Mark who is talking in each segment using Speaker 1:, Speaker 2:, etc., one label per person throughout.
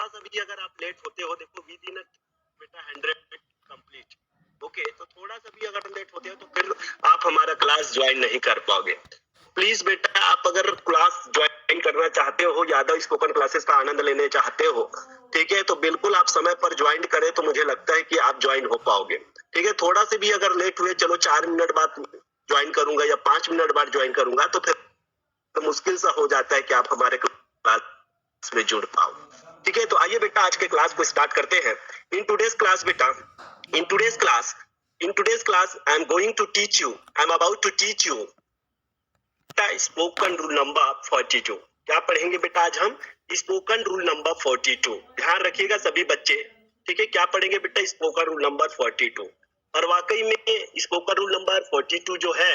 Speaker 1: थोड़ा सा भी अगर आप लेट होते हो, देखो विद इन बेटा 100 कंप्लीट, ओके, तो थोड़ा सा भी अगर लेट होते हो तो फिर आप हमारा क्लास ज्वाइन नहीं कर पाओगे। प्लीज बेटा आप अगर क्लास ज्वाइन करना चाहते हो, यादव स्पोकन क्लासेस का आनंद लेने चाहते हो, ठीक है, तो बिल्कुल आप समय पर ज्वाइन करें, तो मुझे लगता है कि आप ज्वाइन हो पाओगे। ठीक है, थोड़ा से भी अगर लेट हुए, चलो 4 मिनट बाद ज्वाइन करूंगा या 5 मिनट बाद ज्वाइन करूंगा, तो फिर तो मुश्किल सा हो जाता है कि आप हमारे क्लास में जुड़ पाओ। ठीक है, तो आइए बेटा आज के क्लास को स्टार्ट करते हैं। इन टुडेज क्लास बेटा, in today's class I am going to teach you, I am about to teach you spoken rule number 42। क्या पढ़ेंगे बेटा आज हम? Spoken rule number 42। ध्यान रखिएगा सभी बच्चे, ठीक है, क्या पढ़ेंगे बेटा? Spoken rule number 42। और वाकई में स्पोकन रूल नंबर 42 जो है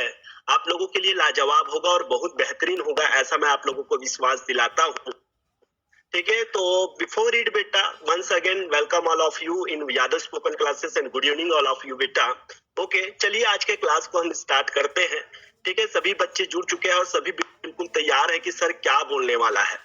Speaker 1: आप लोगों के लिए लाजवाब होगा और बहुत बेहतरीन होगा, ऐसा मैं आप लोगों को विश्वास दिलाता हूँ। ठीक है, तो बिफोर रीड बेटा, once again welcome all of you in Yadav spoken classes and good evening all of you बेटा। ओके, चलिए आज के क्लास को हम स्टार्ट करते हैं। ठीक है, सभी बच्चे जुड़ चुके हैं और सभी बिल्कुल तैयार है कि सर क्या बोलने वाला है।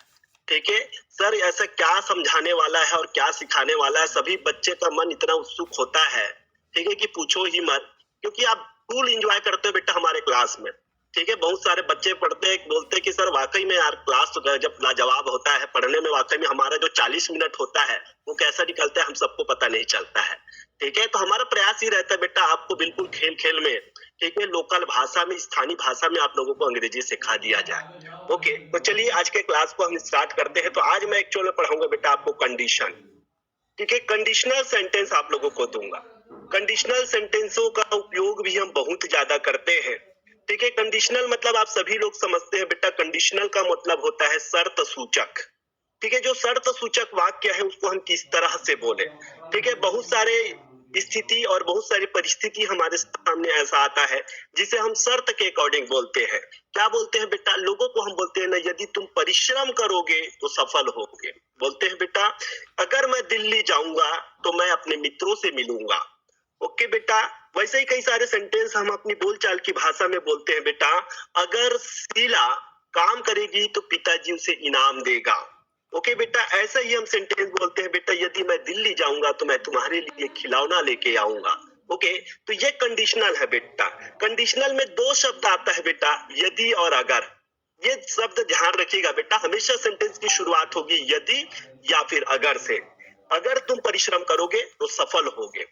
Speaker 1: ठीक है, सर ऐसा क्या समझाने वाला है और क्या सिखाने वाला है। सभी बच्चे का मन इतना उत्सुक होता है, ठीक है, कि पूछो ही मत, क्योंकि आप फुल एंजॉय करते हो बेटा हमारे क्लास में। ठीक है, बहुत सारे बच्चे पढ़ते हैं, बोलते हैं कि सर वाकई में यार क्लास तो जब लाजवाब होता है पढ़ने में, वाकई में हमारा जो 40 मिनट होता है वो कैसा निकलता है हम सबको पता नहीं चलता है। ठीक है, तो हमारा प्रयास ही रहता है बेटा आपको बिल्कुल खेल खेल में, ठीक है, लोकल भाषा में, स्थानीय भाषा में आप लोगों को अंग्रेजी सिखा दिया जाए। ओके, तो चलिए आज के क्लास को हम स्टार्ट करते हैं। तो आज मैं एक्चुअल में पढ़ाऊंगा बेटा आपको कंडीशन। ठीक है, कंडीशनल सेंटेंस आप लोगों को दूंगा। कंडीशनल सेंटेंसों का उपयोग भी हम बहुत ज्यादा करते हैं। ठीक है, कंडीशनल मतलब आप सभी लोग समझते हैं बेटा, कंडीशनल का मतलब होता है शर्त सूचक। ठीक है, जो शर्त सूचक वाक्य है उसको हम किस तरह से बोले। ठीक है, बहुत सारे स्थिति और बहुत सारी परिस्थिति हमारे सामने ऐसा आता है जिसे हम शर्त के अकॉर्डिंग बोलते हैं। क्या बोलते हैं बेटा? लोगों को हम बोलते हैं ना, यदि तुम परिश्रम करोगे तो सफल होगे। बोलते हैं बेटा, अगर मैं दिल्ली जाऊंगा तो मैं अपने मित्रों से मिलूंगा। ओके बेटा, वैसे ही कई सारे सेंटेंस हम अपनी बोलचाल की भाषा में बोलते हैं बेटा, अगर शीला काम करेगी तो पिताजी उसे इनाम देगा। ओके बेटा, ऐसा ही हम सेंटेंस बोलते हैं बेटा, यदि मैं दिल्ली जाऊंगा तो मैं तुम्हारे लिए खिलौना लेके आऊंगा। ओके, तो ये कंडीशनल है बेटा। कंडीशनल में दो शब्द आता है बेटा, यदि और अगर। ये शब्द ध्यान रखिएगा बेटा, हमेशा सेंटेंस की शुरुआत होगी यदि या फिर अगर से। अगर तुम परिश्रम करोगे तो सफल होगे,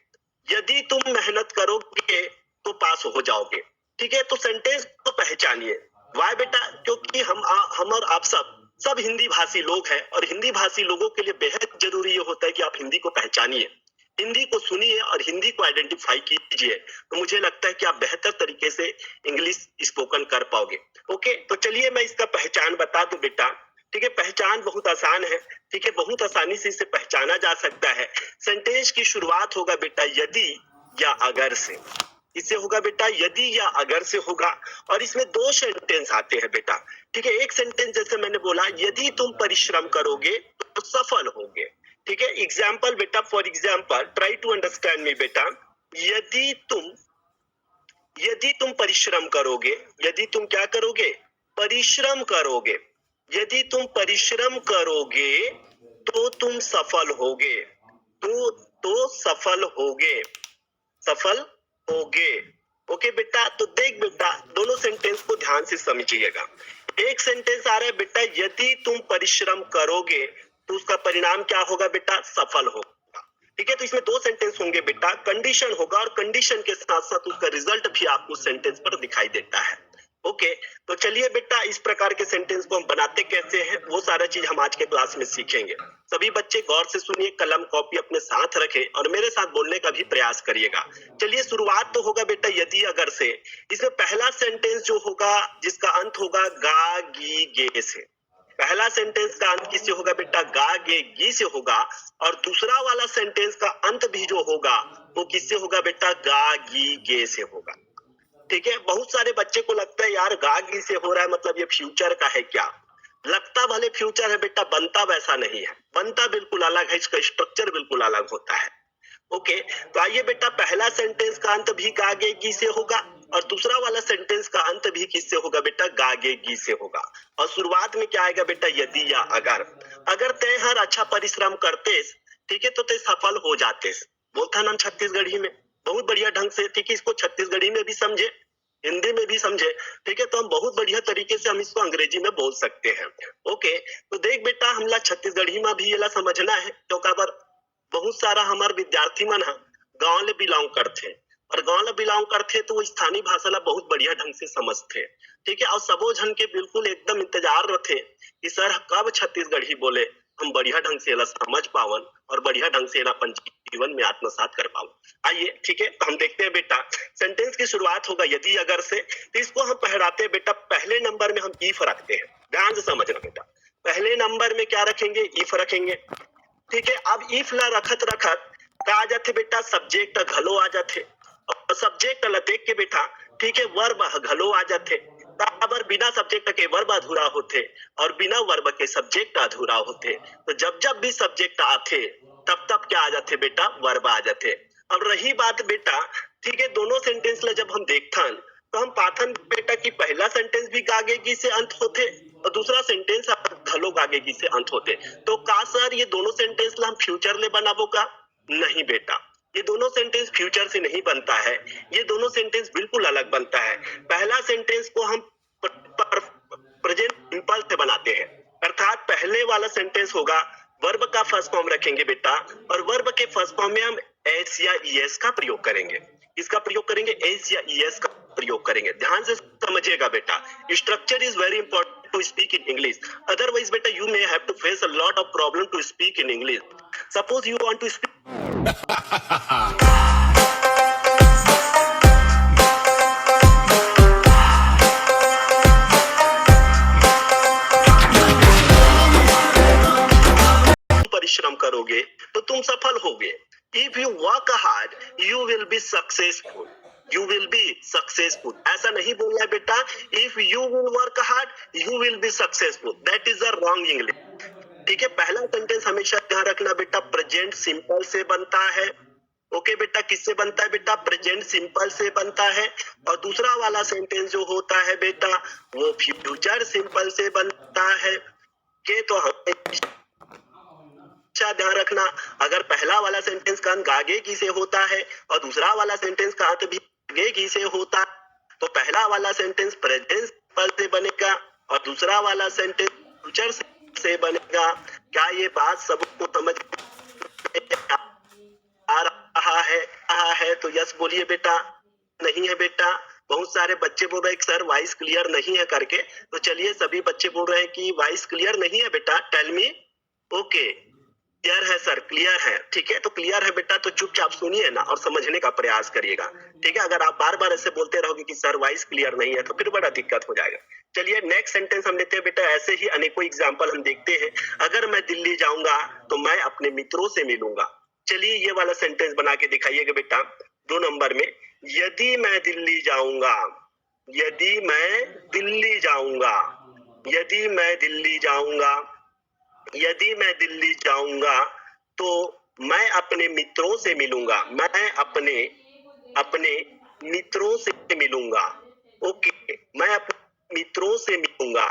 Speaker 1: यदि तुम मेहनत करोगे तो पास हो जाओगे। ठीक है, तो सेंटेंस को पहचानिए। वाई बेटा? क्योंकि हम और आप सब हिंदी भाषी लोग हैं और हिंदी भाषी लोगों के लिए बेहद जरूरी ये होता है कि आप हिंदी को पहचानिए, हिंदी को सुनिए और हिंदी को आइडेंटिफाई कीजिए, तो मुझे लगता है कि आप बेहतर तरीके से इंग्लिश स्पोकन कर पाओगे। ओके, तो चलिए मैं इसका पहचान बता दूं बेटा। ठीक है, पहचान बहुत आसान है। ठीक है, बहुत आसानी से इसे पहचाना जा सकता है। सेंटेंस की शुरुआत होगा बेटा यदि या अगर से। इससे होगा बेटा यदि या अगर से होगा, और इसमें दो सेंटेंस आते हैं बेटा। ठीक है, एक सेंटेंस जैसे मैंने बोला, यदि तुम परिश्रम करोगे तो सफल होगे। ठीक है, एग्जाम्पल बेटा, for example try to understand me बेटा, यदि तुम परिश्रम करोगे, यदि तुम क्या करोगे? परिश्रम करोगे। यदि तुम परिश्रम करोगे तो तुम सफल होगे। तो सफल होगे, सफल होगे। ओके बेटा, तो देख बेटा, दोनों सेंटेंस को ध्यान से समझिएगा। एक सेंटेंस आ रहा है बेटा, यदि तुम परिश्रम करोगे तो उसका परिणाम क्या होगा बेटा? सफल होगा। ठीक है, तो इसमें दो सेंटेंस होंगे बेटा, कंडीशन होगा और कंडीशन के साथ साथ उसका रिजल्ट भी आपको सेंटेंस पर दिखाई देता है। ओके, तो चलिए बेटा, इस प्रकार के सेंटेंस को हम बनाते कैसे हैं वो सारा चीज हम आज के क्लास में सीखेंगे। सभी बच्चे गौर से सुनिए, कलम कॉपी अपने साथ रखें और मेरे साथ बोलने का भी प्रयास करिएगा। चलिए, शुरुआत तो होगा बेटा यदि अगर से। इसमें पहला सेंटेंस जो होगा जिसका अंत होगा गा गी गे से। पहला सेंटेंस का अंत किससे होगा बेटा? गा गे गी से होगा। और दूसरा वाला सेंटेंस का अंत भी जो होगा वो किससे होगा बेटा? गा गी गे से होगा। ठीक है, बहुत सारे बच्चे को लगता है यार गा गी से हो रहा है मतलब ये फ्यूचर का है क्या? लगता भले फ्यूचर है बेटा, बनता वैसा नहीं है। बनता बिल्कुल अलग है, इसका स्ट्रक्चर बिल्कुल अलग होता है। ओके, तो आइए बेटा, पहला सेंटेंस का अंत भी गा गे गी से होगा और दूसरा वाला सेंटेंस का अंत भी किससे होगा बेटा? गा गे गी से होगा। और शुरुआत में क्या आएगा बेटा? यदि या अगर। अगर तय हर अच्छा परिश्रम करतेस, ठीक है, तो ते सफल हो जातेस। बोलता ना छत्तीसगढ़ी में बहुत बढ़िया ढंग से, ठीक है, इसको छत्तीसगढ़ी में भी समझे, हिंदी में भी समझे, ठीक है, तो हम बहुत बढ़िया तरीके से हम इसको अंग्रेजी में बोल सकते हैं। ओके, तो देख बेटा हमला छत्तीसगढ़ी में भी ये समझना है, तो काबर बहुत सारा हमारे विद्यार्थी मन गांव ले बिलोंग करते, और गांव ले बिलोंग करते तो वो स्थानीय भाषा ला बहुत बढ़िया ढंग से समझते, ठीक है, और सबो जन के बिल्कुल एकदम इंतजार रहते कि सर कब छत्तीसगढ़ी बोले, हम बढ़िया ढंग से एला समझ पावन और बढ़िया ढंग से एला अपन जीवन में आत्मसात कर पावन। आइए, ठीक है, हम देखते हैं बेटा, सेंटेंस की शुरुआत होगा यदि अगर से, तो इसको हम पहराते हैं बेटा, पहले नंबर में हम इफ रखते हैं, ध्यान से समझना बेटा, पहले नंबर में क्या रखेंगे, इफ रखेंगे, ठीक है। अब इफ ला रखत रखत का आ जाते बेटा, सब्जेक्ट घलो आ जाते, और सब्जेक्ट ला देख के बेटा, ठीक है, वर्ब घलो आ जाते, बराबर बिना सब्जेक्ट के वर्ब अधूरा होते और बिना वर्ब के सब्जेक्ट अधूरा होते। तो जब जब भी सब्जेक्ट आते तब तब क्या आ जाते बेटा, वर्ब आ जाते। अब रही बात बेटा, ठीक है, दोनों सेंटेंस ला जब हम देखथन तो हम पाथन बेटा कि पहला सेंटेंस भी गागेगी से अंत होते और दूसरा सेंटेंस घलो गागेगी से अंत होते। तो का सर ये दोनों सेंटेंस ला हम फ्यूचर ले बनाबो का? नहीं बेटा, ये दोनों सेंटेंस फ्यूचर से नहीं बनता है, ये दोनों सेंटेंस बिल्कुल अलग बनता है। पहला सेंटेंस को हम प्रेजेंट सिंपल से बनाते हैं, अर्थात पहले वाला सेंटेंस होगा वर्ब का फर्स्ट फॉर्म रखेंगे बेटा, और वर्ब के फर्स्ट फॉर्म में हम एस या ईएस का प्रयोग करेंगे। इसका प्रयोग करेंगे, एस या ईएस का प्रयोग करेंगे। ध्यान से समझिएगा बेटा, structure is very important to speak in English, otherwise बेटा you may have to face a lot of problem to speak in English. Suppose you want to speak परिश्रम करोगे तो तुम सफल होगे। If you work hard you will be successful, you will be successful. ऐसा नहीं बोलना है बेटा, if you will work hard you will be successful, that is a wrong English, ठीक है। पहला सेंटेंस हमेशा ध्यान रखना बेटा, प्रेजेंट सिंपल से बनता है। ओके बेटा, किससे बनता है बेटा, प्रेजेंट सिंपल से बनता है। और दूसरा वाला सेंटेंस जो होता है बेटा वो फ्यूचर सिंपल से बनता है। के तो हमेशा ध्यान रखना, अगर पहला वाला सेंटेंस का अंत गागेगी से होता है और दूसरा वाला सेंटेंस का अंत भी गागेगी से होता, तो पहला वाला सेंटेंस प्रेजेंट सिंपल से बनेगा और दूसरा वाला सेंटेंस फ्यूचर से बनेगा। क्या ये बात सबको समझ आ रहा है? तो यस बोलिए बेटा। नहीं है बेटा, बहुत सारे बच्चे बोल रहे हैं सर वॉइस क्लियर नहीं है करके, तो चलिए सभी बच्चे बोल रहे हैं कि वॉइस क्लियर नहीं है बेटा, टेल मी। ओके, क्लियर है सर, क्लियर है, ठीक है, तो क्लियर है बेटा, तो चुपचाप सुनिए ना और समझने का प्रयास करिएगा, ठीक है। अगर आप बार बार ऐसे बोलते रहोगे कि सर वॉइस क्लियर नहीं है तो फिर बड़ा दिक्कत हो जाएगा। चलिए नेक्स्ट सेंटेंस हम लेते हैं बेटा, ऐसे ही अनेकों एग्जाम्पल हम देखते हैं। अगर मैं दिल्ली जाऊंगा तो मैं अपने मित्रों से मिलूंगा। चलिए ये वाला सेंटेंस बना के दिखाइएगा बेटा 2 नंबर में, यदि मैं दिल्ली जाऊंगा, यदि मैं दिल्ली जाऊंगा, यदि मैं दिल्ली जाऊंगा, यदि मैं दिल्ली जाऊंगा तो मैं अपने मित्रों से मिलूंगा, मैं अपने अपने मित्रों से मिलूंगा। ओके, मैं अपने मित्रों से मिलूंगा,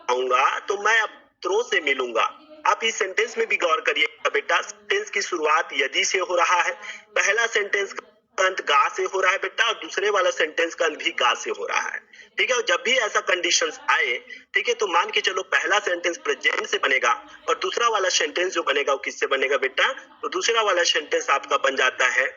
Speaker 1: आऊंगा तो मैं अपने मित्रों से मिलूंगा। आप इस सेंटेंस में भी गौर करिएगा बेटा, सेंटेंस की शुरुआत यदि से हो रहा है, पहला सेंटेंस का अंत गा से हो रहा है बेटा, और दूसरे वाला सेंटेंस का अंत भी गा से हो रहा है, ठीक है। और जब भी ऐसा कंडीशंस आए, ठीक है, तो मान के चलो पहला सेंटेंस प्रेजेंट से बनेगा और दूसरा वाला सेंटेंस जो बनेगा वो किससे बनेगा बेटा, तो दूसरा वाला सेंटेंस आपका बन जाता है,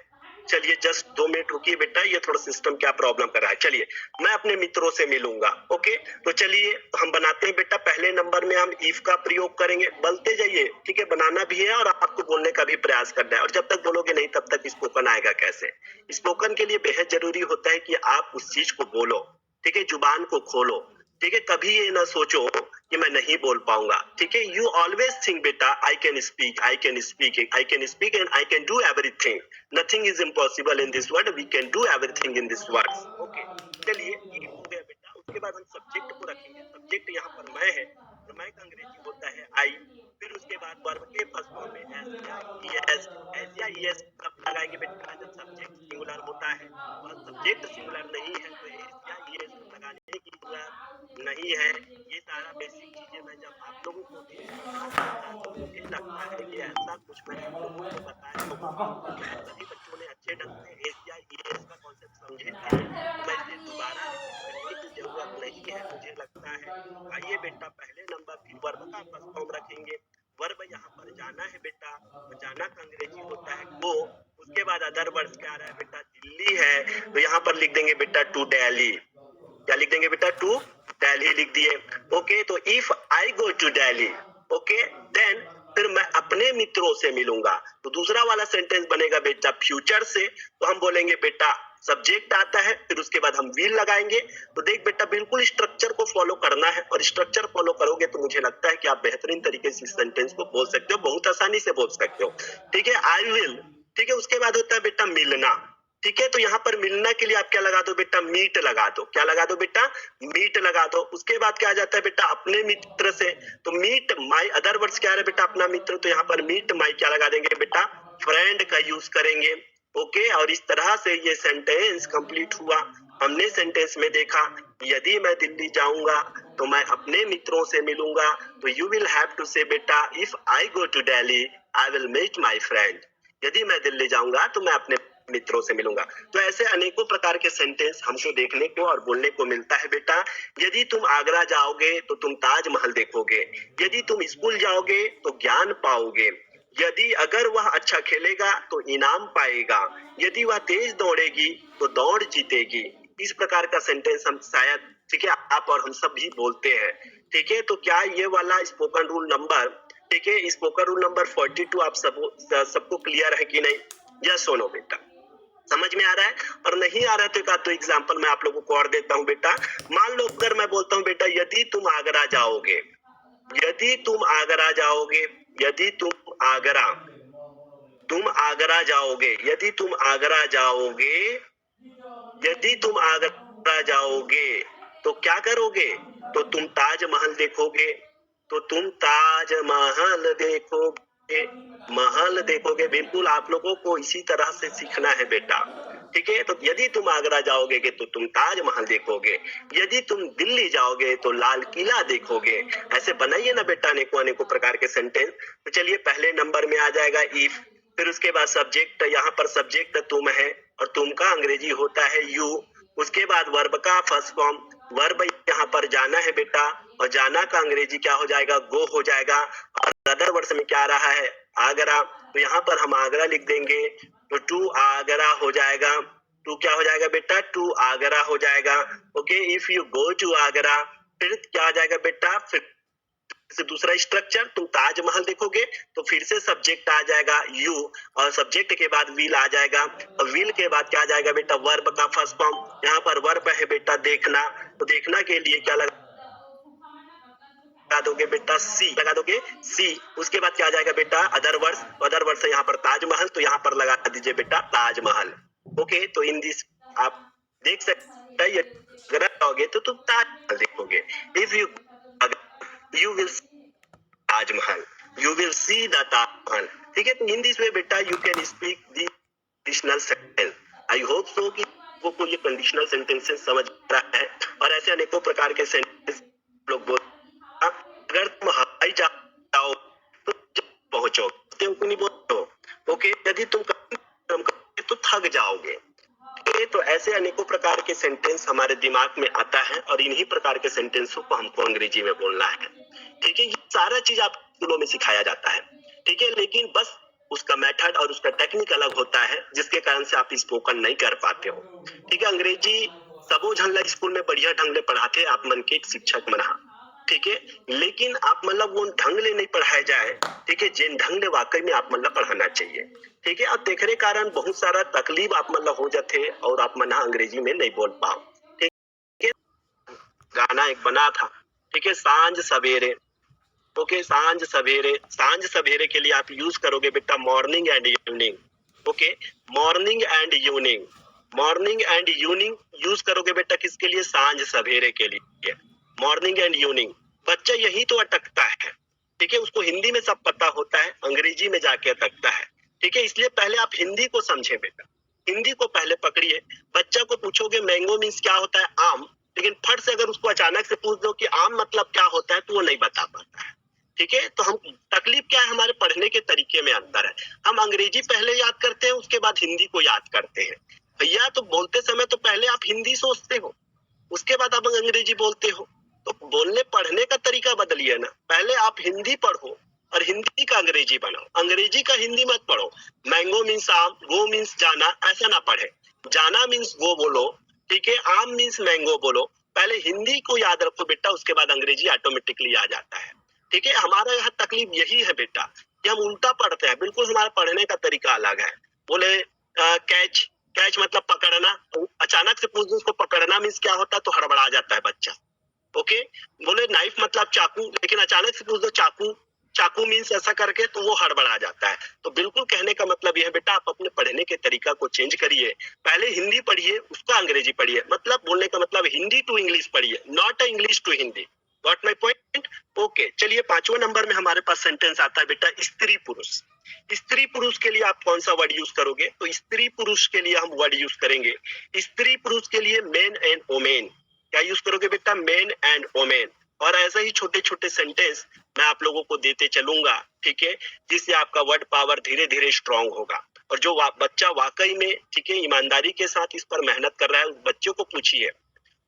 Speaker 1: चलिए जस्ट 2 मिनट रुकिए बेटा, ये थोड़ा सिस्टम क्या प्रॉब्लम कर रहा है। चलिए, मैं अपने मित्रों से मिलूंगा। ओके, तो चलिए हम बनाते हैं बेटा, पहले नंबर में हम इफ का प्रयोग करेंगे, बोलते जाइए, ठीक है, बनाना भी है और आपको बोलने का भी प्रयास करना है, और जब तक बोलोगे नहीं तब तक स्पोकन आएगा कैसे। स्पोकन के लिए बेहद जरूरी होता है कि आप उस चीज को बोलो, ठीक है, जुबान को खोलो, ठीक है, कभी ये ना सोचो कि मैं नहीं बोल पाऊंगा, ठीक है। यू ऑलवेज थिंक बेटा I can speak, I can speak, I can speak and I can do everything, nothing is impossible in this world, we can do everything in this world. Okay, चलिए ये हो गया बेटा। उसके बाद हम subject को रखेंगे, सब्जेक्ट यहाँ पर मैं है, तो मैं का अंग्रेजी होता है आई, फिर उसके बाद वर्ब के फर्स्ट फॉर्म में एस या ईएस, एस या ईएस कब लगाएंगे बेटा, जब सब्जेक्ट सिंगुलर होता है, और सब्जेक्ट सिंगुलर नहीं है तो एस या ईएस लगाने की जरूरत नहीं है। ये सारा बेसिक चीजें मैं जब आप लोगों को भी समझा मुझे लगता है कि ऐसा कुछ मैं आप लोगों को बताया होगा, शायद सभी बच्चों ने अच्छे ढंग से ACIES का कॉन्सेप्ट समझे थे, तो मैं इसे दोबारा रिपीट करने की जरूरत नहीं है मुझे लगता है। आइए बेटा पहले नंबर फिर वर्ब का फर्स्ट फॉर्म रखेंगे। वर्ब यहाँ पर जाना है बेटा, और जाना का अंग्रेजी होता है गो। उसके बाद अदर वर्ड्स क्या आ रहा है बेटा, दिल्ली है, तो यहाँ पर लिख देंगे बेटा टू दिल्ली। क्या लिख देंगे बेटा, टू दिल्ली लिख दिए। ओके, तो if I go to Delhi, okay, then फिर मैं अपने मित्रों से मिलूंगा। तो दूसरा वाला सेंटेंस बनेगा बेटा फ्यूचर से, तो हम बोलेंगे बेटा सब्जेक्ट आता है, फिर उसके बाद हम विल लगाएंगे। तो देख बेटा बिल्कुल स्ट्रक्चर को फॉलो करना है, और स्ट्रक्चर फॉलो करोगे तो मुझे लगता है कि आप बेहतरीन तरीके से इस सेंटेंस को बोल सकते हो, बहुत आसानी से बोल सकते हो। ठीक है, आई विल, ठीक है। उसके बाद होता है बेटा मिलना, ठीक है। तो यहाँ पर मिलना के लिए आप क्या लगा दो बेटा, मीट लगा दो। क्या लगा दो बेटा, मीट लगा दो। उसके बाद क्या आ जाता है बेटा, अपने मित्र से, तो मीट माई, अदर वर्ड्स क्या है बेटा, अपना मित्र, तो यहाँ पर मीट माई क्या लगा देंगे बेटा, फ्रेंड का यूज करेंगे। ओके, और इस तरह से ये सेंटेंस कंप्लीट हुआ। हमने सेंटेंस में देखा, यदि मैं दिल्ली जाऊंगा तो मैं अपने मित्रों से मिलूंगा, तो you will have to say बेटा, if I go to Delhi I will meet my friend. यदि मैं दिल्ली जाऊंगा तो मैं अपने मित्रों से मिलूंगा। तो ऐसे अनेकों प्रकार के सेंटेंस हमको देखने को और बोलने को मिलता है बेटा। यदि तुम आगरा जाओगे तो तुम ताजमहल देखोगे, यदि तुम स्कूल जाओगे तो ज्ञान पाओगे, यदि अगर वह अच्छा खेलेगा तो इनाम पाएगा, यदि वह तेज दौड़ेगी तो दौड़ जीतेगी। इस प्रकार का सेंटेंस हम शायद, ठीक है, आप और हम सब भी बोलते हैं। ठीक है, तो क्या ये वाला स्पोकन रूल नंबर, ठीक है, स्पोकन रूल नंबर 42 आप सबको क्लियर है कि नहीं? यस सुनो बेटा, समझ में आ रहा है? और नहीं आ रहा है तो एक आध दो एग्जाम्पल मैं आप लोगों को और देता हूँ बेटा। मान लो अगर मैं बोलता हूँ बेटा, यदि तुम आगरा जाओगे, यदि तुम आगरा जाओगे, यदि तुम आगरा जाओगे, यदि तुम आगरा जाओगे, यदि तुम आगरा जाओगे तो क्या करोगे? तो तुम ताजमहल देखोगे, तो तुम ताजमहल देखोगे, महल देखोगे। बिल्कुल आप लोगों को इसी तरह से सीखना है बेटा। ठीक है, तो यदि तुम आगरा जाओगे तो तुम ताजमहल देखोगे, यदि तुम दिल्ली जाओगे तो लाल किला देखोगे। ऐसे बनाइए ना बेटा अनेकों अनेकों प्रकार के सेंटेंस। तो चलिए पहले नंबर में आ जाएगा इफ, फिर उसके बाद सब्जेक्ट, यहाँ पर सब्जेक्ट तुम है और तुम का अंग्रेजी होता है यू। उसके बाद वर्ब का फर्स्ट फॉर्म, वर्ब यहाँ पर जाना है बेटा, और जाना का अंग्रेजी क्या हो जाएगा, गो हो जाएगा। और अदर वर्ड्स में क्या आ रहा है, आगरा, तो यहाँ पर हम आगरा लिख देंगे, तो टू आगरा हो जाएगा। टू क्या हो जाएगा बेटा, टू आगरा हो जाएगा। Okay, if you go to Agra, फिर क्या आ जाएगा बेटा, फिर से दूसरा स्ट्रक्चर, तुम ताजमहल देखोगे तो फिर से सब्जेक्ट आ जाएगा यू, और सब्जेक्ट के बाद विल आ जाएगा, और विल के बाद क्या आ जाएगा बेटा, वर्ब का फर्स्ट फॉर्म। यहाँ पर वर्ब है बेटा देखना, तो देखना के लिए क्या लगा दोगे बेटा, सी लगा दोगे, सी। उसके बाद क्या आ जाएगा बेटा, अदर वर्ड्स, अदर वर्ड्स है यहाँ पर ताजमहल, तो यहाँ पर लगा दीजिए बेटा ताजमहल। ओके, तो इन दिस आप देख सकते हैं, अगर आओगे तो तुम ताजमहल देखोगे, if you will Taj Mahal, you will see the Taj Mahal. ठीक है, तो इन दिस वे बेटा you can speak the conditional sentence. I hope so कि वो ये कंडीशनल सेंटेंसेस समझ रहा है, और ऐसे अनेकों प्रकार के सेंटेंस लोग बोल। अगर तुम हवाई जाओ तो पहुंचो, नहीं बोलो। ओके, यदि तुम तो थक जाओगे। तो ऐसे अनेकों प्रकार के सेंटेंस हमारे दिमाग में आता है, और इन्हीं प्रकार के सेंटेंसों को हमको अंग्रेजी में बोलना है। ठीक है, ये सारा चीज आप स्कूलों में सिखाया जाता है। ठीक है, लेकिन बस उसका मेथड और उसका टेक्निक अलग होता है, जिसके कारण से आप स्पोकन नहीं कर पाते हो। ठीक है, अंग्रेजी सबो झन स्कूल में बढ़िया ढंग से पढ़ाते, आप मन के एक शिक्षक बना। ठीक है, लेकिन आप मतलब वो ढंग ले नहीं पढ़ाया जाए, ठीक है, जिन ढंग ले वाकई में आप मतलब पढ़ाना चाहिए। ठीक है, अब देखने कारण बहुत सारा तकलीफ आप मतलब हो जाते, और आप मना अंग्रेजी में नहीं बोल पाओ। ठीक है, गाना एक बना था, ठीक है, सांझ सवेरे। ओके, सांझ सवेरे, सांझ सवेरे के लिए आप यूज करोगे बेटा morning and evening. Okay, morning and evening, morning and evening use करोगे बेटा किसके लिए, सांझ सवेरे के लिए, मॉर्निंग एंड इवनिंग। बच्चा यही तो अटकता है। ठीक है, उसको हिंदी में सब पता होता है, अंग्रेजी में जाके अटकता है। ठीक है, इसलिए पहले आप हिंदी को समझे बेटा, हिंदी को पहले पकड़िए। बच्चा को पूछोगे मैंगो मीन्स क्या होता है, आम, लेकिन फट से अगर उसको अचानक से पूछ दो कि आम मतलब क्या होता है, तो वो नहीं बता पाता है। ठीक है। तो हम तकलीफ क्या है, हमारे पढ़ने के तरीके में अंतर है। हम अंग्रेजी पहले याद करते हैं, उसके बाद हिंदी को याद करते हैं। भैया तो बोलते समय तो पहले आप हिंदी सोचते हो, उसके बाद आप अंग्रेजी बोलते हो। तो बोलने पढ़ने का तरीका बदलिए ना, पहले आप हिंदी पढ़ो और हिंदी का अंग्रेजी बनाओ, अंग्रेजी का हिंदी मत पढ़ो। मैंगो मीन्स आम, गो मीन्स जाना, ऐसा ना पढ़े। जाना मीन्स गो बोलो, ठीक है। आम मीन्स मैंगो बोलो। पहले हिंदी को याद रखो बेटा, उसके बाद अंग्रेजी ऑटोमेटिकली आ जाता है। ठीक है। हमारा यहाँ तकलीफ यही है बेटा कि हम उल्टा पढ़ते हैं, बिल्कुल हमारा पढ़ने का तरीका अलग है। बोले कैच, कैच मतलब पकड़ना, तो अचानक से पूछ दो उसको पकड़ना मीन्स क्या होता है तो हड़बड़ा जाता है बच्चा। ओके। बोले नाइफ मतलब चाकू, लेकिन अचानक से पूछ दो चाकू, चाकू मीन्स ऐसा करके, तो वो हड़बड़ा जाता है। तो बिल्कुल कहने का मतलब यह है बेटा, आप अपने पढ़ने के तरीका को चेंज करिए। पहले हिंदी पढ़िए, उसका अंग्रेजी पढ़िए। मतलब बोलने का मतलब हिंदी टू इंग्लिश पढ़िए, not English to Hindi. Got my point? Okay. चलिए 5वां नंबर में हमारे पास सेंटेंस आता है बेटा स्त्री पुरुष। स्त्री पुरुष के लिए आप कौन सा वर्ड यूज करोगे? तो स्त्री पुरुष के लिए हम वर्ड यूज करेंगे, स्त्री पुरुष के लिए मेन एंड वोमेन। क्या यूज करोगे बेटा? Main and women. और ऐसे ही छोटे छोटे सेंटेंस मैं आप लोगों को देते चलूंगा, ठीक है, जिससे आपका वर्ड पावर धीरे धीरे स्ट्रांग होगा। और जो बच्चा वाकई में, ठीक है, ईमानदारी के साथ इस पर मेहनत कर रहा है, उस बच्चे को पूछिए,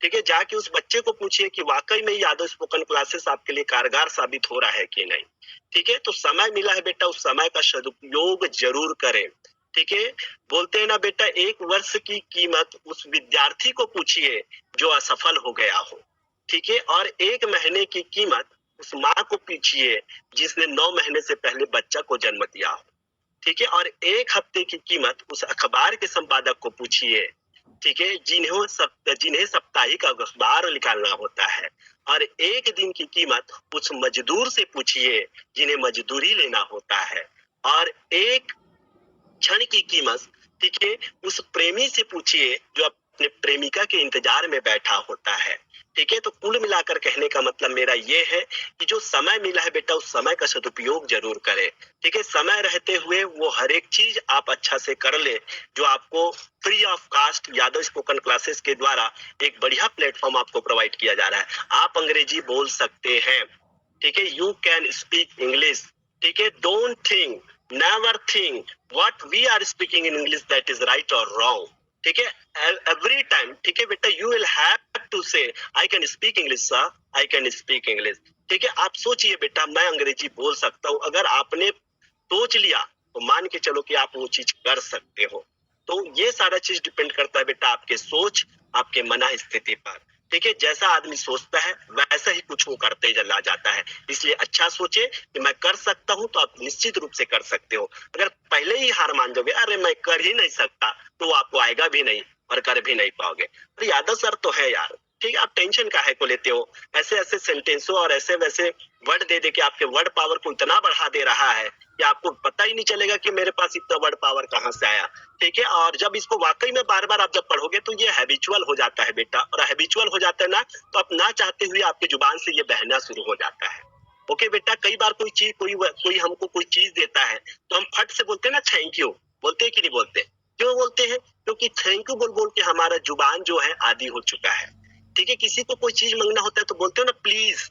Speaker 1: ठीक है, जाके उस बच्चे को पूछिए कि वाकई में यादव स्पोकन क्लासेस आपके लिए कारगर साबित हो रहा है कि नहीं। ठीक है। तो समय मिला है बेटा, उस समय का सदुपयोग जरूर करें। ठीक है। बोलते हैं ना बेटा, 1 वर्ष की कीमत उस विद्यार्थी को पूछिए जो असफल हो गया हो। ठीक है। और 1 महीने की कीमत उस माँ को पूछिए जिसने 9 महीने से पहले बच्चा को जन्म दिया हो। ठीक है। और 1 हफ्ते की कीमत उस अखबार के संपादक को पूछिए, ठीक है, जिन्हें साप्ताहिक अखबार निकालना होता है। और 1 दिन की कीमत उस मजदूर से पूछिए जिन्हें मजदूरी लेना होता है। और 1 क्षण की कीमत, ठीक है, उस प्रेमी से पूछिए जो अपने प्रेमिका के इंतजार में बैठा होता है। ठीक है। तो कुल मिलाकर कहने का मतलब मेरा ये है कि जो समय मिला है बेटा, उस समय का सदुपयोग जरूर करें। ठीक है। समय रहते हुए वो हर एक चीज आप अच्छा से कर ले, जो आपको free of cost Yadav spoken classes के द्वारा एक बढ़िया प्लेटफॉर्म आपको प्रोवाइड किया जा रहा है। आप अंग्रेजी बोल सकते हैं, ठीक है, यू कैन स्पीक इंग्लिश। ठीक है। Don't think, never think what we are speaking in English that is right और रॉन्ग। ठीक है। एवरी टाइम, ठीक है बेटा, यू विल हैव टू से आई can speak English sir, I can speak English. ठीक है। आप सोचिए बेटा, मैं अंग्रेजी बोल सकता हूँ, अगर आपने सोच लिया तो मान के चलो कि आप वो चीज कर सकते हो। तो ये सारा चीज डिपेंड करता है बेटा आपके सोच, आपके मना स्थिति पर। ठीक है। जैसा आदमी सोचता है वैसा ही कुछ वो करते चला जाता है। इसलिए अच्छा सोचे कि मैं कर सकता हूँ, तो आप निश्चित रूप से कर सकते हो। अगर पहले ही हार मान जाओगे, अरे मैं कर ही नहीं सकता, तो वो आपको आएगा भी नहीं और कर भी नहीं पाओगे। तो यादव सर तो है यार, ठीक है, आप टेंशन काहे को लेते हो? ऐसे ऐसे सेंटेंसों और ऐसे वैसे वर्ड दे दे के आपके वर्ड पावर को इतना बढ़ा दे रहा है कि आपको पता ही नहीं चलेगा कि मेरे पास इतना वर्ड पावर कहाँ से आया। ठीक है। और जब इसको वाकई में बार बार आप जब पढ़ोगे तो ये हैबिचुअल हो जाता है बेटा, और हैबिचुअल हो जाता है ना, तो आप ना चाहते हुए आपकी जुबान से ये बहना शुरू हो जाता है। ओके बेटा, कई बार कोई चीज, कोई हमको कोई चीज देता है तो हम फट से बोलते हैं ना थैंक यू, बोलते हैं कि नहीं बोलते? क्यों बोलते हैं? क्योंकि थैंक यू बोल बोल के हमारा जुबान जो है आदी हो चुका है। ठीक है। किसी को कोई चीज मांगना होता है तो बोलते हो ना प्लीज,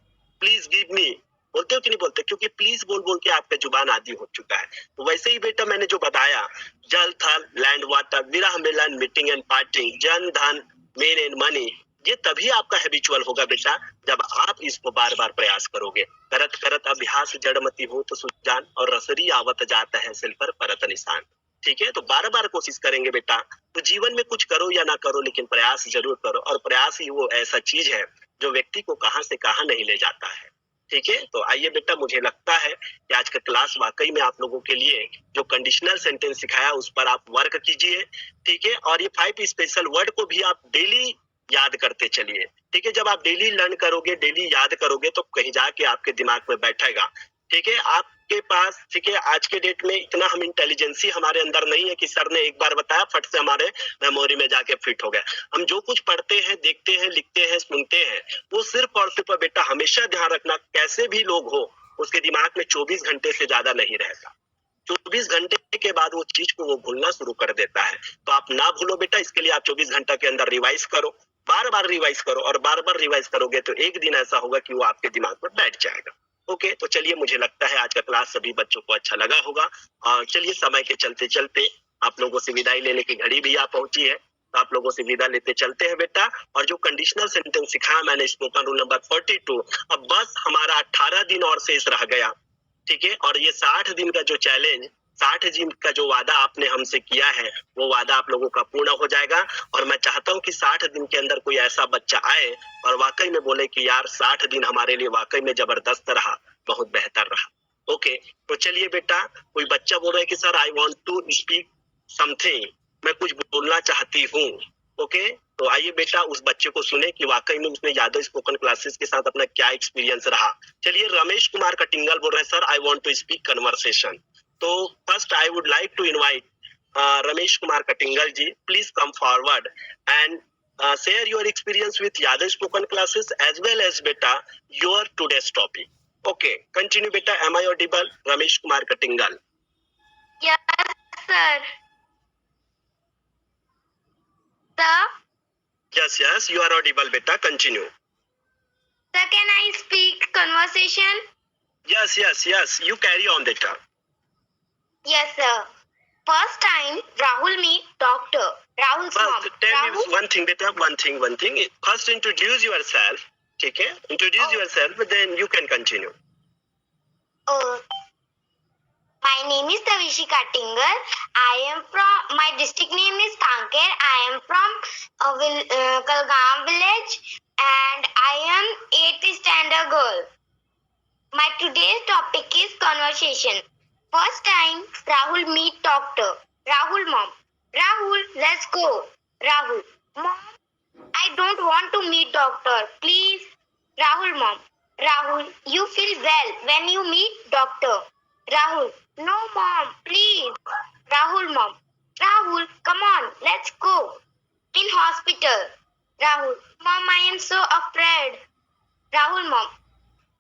Speaker 1: प्लीज गिव मी, बोलते हो कि नहीं बोलते? क्योंकि प्लीज बोल बोल के आपका जुबान आदी हो चुका है। तो वैसे ही बेटा मैंने जो बताया, जल थल लैंड वाटर, विरह मिलन meeting and partying, Jan Dhan main and money, ये तभी आपका हैबिचुअल होगा बेटा जब आप इसको बार बार प्रयास करोगे। करत करत अभ्यास जड़मती हो तो सुजान, और रसरी आवत जाता है सिल पर परत निशान। ठीक है। तो बार बार कोशिश करेंगे बेटा, तो जीवन में कुछ करो या ना करो, लेकिन प्रयास जरूर करो। और प्रयास ही वो ऐसा चीज है जो व्यक्ति को कहां से कहां नहीं ले जाता है। ठीक है। तो आइए बेटा, मुझे लगता है कि आज का क्लास वाकई में आप लोगों के लिए जो कंडीशनल सेंटेंस सिखाया उस पर आप वर्क कीजिए। ठीक है। और ये 5 स्पेशल वर्ड को भी आप डेली याद करते चलिए। ठीक है। जब आप डेली लर्न करोगे, डेली याद करोगे, तो कहीं जाके आपके दिमाग में बैठेगा। ठीक है। आपके पास, ठीक है, आज के डेट में इतना हम इंटेलिजेंसी हमारे अंदर नहीं है कि सर ने एक बार बताया फट से हमारे मेमोरी में जाके फिट हो गया। हम जो कुछ पढ़ते हैं, देखते हैं, लिखते हैं, सुनते हैं, वो सिर्फ और सिर्फ बेटा हमेशा ध्यान रखना, कैसे भी लोग हो, उसके दिमाग में 24 घंटे से ज्यादा नहीं रहता। 24 घंटे के बाद वो चीज को वो भूलना शुरू कर देता है। तो आप ना भूलो बेटा, इसके लिए आप 24 घंटा के अंदर रिवाइज करो, बार बार रिवाइज करो, और बार बार रिवाइज करोगे तो एक दिन ऐसा होगा कि वो आपके दिमाग में बैठ जाएगा। ओके, तो चलिए, मुझे लगता है आज का क्लास सभी बच्चों को अच्छा लगा होगा। और चलिए, समय के चलते चलते आप लोगों से विदाई लेने की घड़ी भी आ पहुंची है, तो आप लोगों से विदा लेते चलते हैं बेटा। और जो कंडीशनल सेंटेंस सिखाया मैंने स्पोकन रूल नंबर 42, अब बस हमारा 18 दिन और शेष रह गया, ठीक है। और ये 60 दिन का जो चैलेंज, 60 दिन का जो वादा आपने हमसे किया है, वो वादा आप लोगों का पूर्ण हो जाएगा। और मैं चाहता हूँ कि 60 दिन के अंदर कोई ऐसा बच्चा आए और वाकई में बोले कि यार 60 दिन हमारे लिए वाकई में जबरदस्त रहा, बहुत बेहतर रहा। ओके, तो चलिए बेटा, कोई बच्चा बोल रहा है कि sir I want to speak something, मैं कुछ बोलना चाहती हूँ। ओके, तो आइए बेटा उस बच्चे को सुने कि वाकई में उसने यादव स्पोकन क्लासेस के साथ अपना क्या एक्सपीरियंस रहा। चलिए, रमेश कुमार कटिंगल बोल रहे हैं, sir I want to speak conversation. तो first I would like to invite Ramesh Kumar Katingal ji, please come forward and share your experience with Yadav spoken classes as well as beta your today's topic. Okay, continue beta. Am I audible? Ramesh Kumar Katingal.
Speaker 2: Yes, sir. Sir?
Speaker 1: Yes, you are audible beta. Continue.
Speaker 2: Sir, can I speak conversation?
Speaker 1: Yes, you carry on beta.
Speaker 2: Yes, sir. First time Rahul meet doctor. Rahul's mom.
Speaker 1: First, tell
Speaker 2: Rahul?
Speaker 1: me one thing beta, one thing. First introduce yourself. Okay? Introduce yourself, then you can continue.
Speaker 2: My name is Tavishika Tingal. My district name is Kanker. I am from Kalgam village and I am 8th standard girl. My today's topic is conversation. First time Rahul meet doctor. Rahul mom. Rahul, let's go. Rahul, mom, I don't want to meet doctor. Please. Rahul mom. Rahul, you feel well when you meet doctor. Rahul, no mom, please. Rahul mom. Rahul, come on, let's go. In hospital. Rahul, mom, I am so afraid. Rahul mom.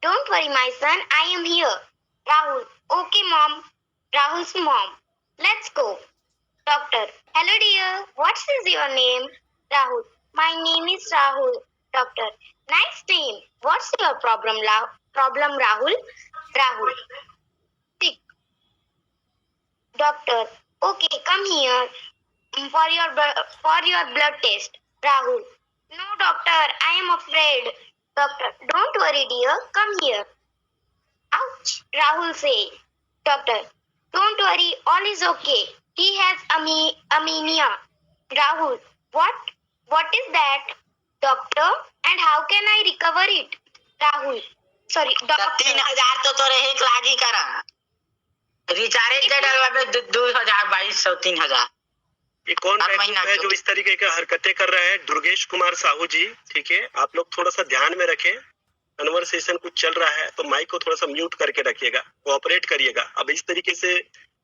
Speaker 2: Don't worry, my son, I am here. Rahul, okay, mom. Rahul's mom, let's go. Doctor, hello dear, what is your name? Rahul, my name is Rahul. Doctor, nice name. What's your problem, Rahul? Rahul, sick. Doctor, okay, come here for your blood test. Rahul, no doctor, I am afraid. Doctor, don't worry dear, come here. Ouch, Rahul say. Doctor, don't worry, all is okay. He has anemia. Rahul, what is that? Doctor, and how can I recover it? Rahul, sorry, doctor.
Speaker 3: 3000 तो तोरे एक लागी करा recharge दे डलवा 2200 3000।
Speaker 1: ये कौन है जो इस तरीके की हरकतें कर रहा है? दुर्गेश कुमार साहू जी, ठीक है, आप लोग थोड़ा सा ध्यान में रखें। कन्वर्सेशन कुछ चल रहा है तो माइक को थोड़ा सा म्यूट करके रखिएगा, कोऑपरेट करिएगा। अब इस तरीके से